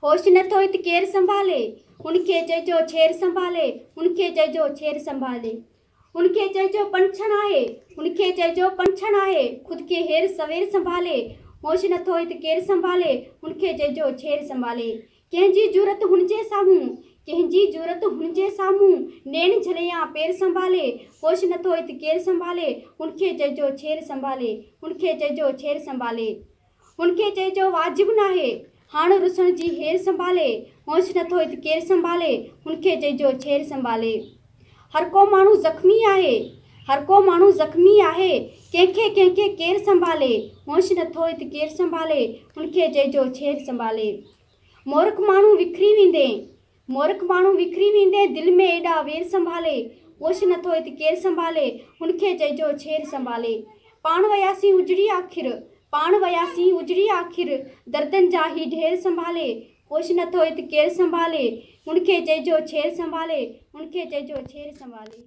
होश नथो इत केर संभाले, उनके चइजो छेर संभाले, उनके चइजो छेर संभाले। उनके चइजो पंछण आहे, उनके चइजो पंछण आहे, खुद के हेर सवेर संभाले। होश नथो इत केर संभाले, उनके चइजो छेर संभाले। कंहिंजी जरूरत हुनजे साम्हूं, कंहिंजी जरूरत हुनजे साम्हूं, नेण झलया पेर संभाले। होश नथो इत केर संभाले, उनके चइजो छेर संभाले, उनके चइजो छेर संभाले। उनके चइजो वाजिब नाहे, हाण रुसण जी हेर संभाले। होश नथो इत केर संभाले, उनके चइजो छेर संभाले। हर को माण्हू ज़ख्मी आहे, हर को माण्हू ज़ख्मी आहे, कंहिंखे कंहिंखे केर संभाले। होश नथो इत केर संभाले, उनके चइजो छेर संभाले। मूर्ख माण्हू विखरी वेंदे, मूर्ख माण्हू विखरी वेंदे, दिल में एॾा वेर संभाले। होश नथो इत केर संभाले, उनके चइजो छेर संभाले। पाण वयासीं उजड़ी आख़िर, पाण वयासीं उजड़ी आख़िर, दर्दनि जा ही ढेर संभाले। होश नथो इत केर संभाले, उनके चइजो छेर संभाले, उनके चइजो छेर संभाले।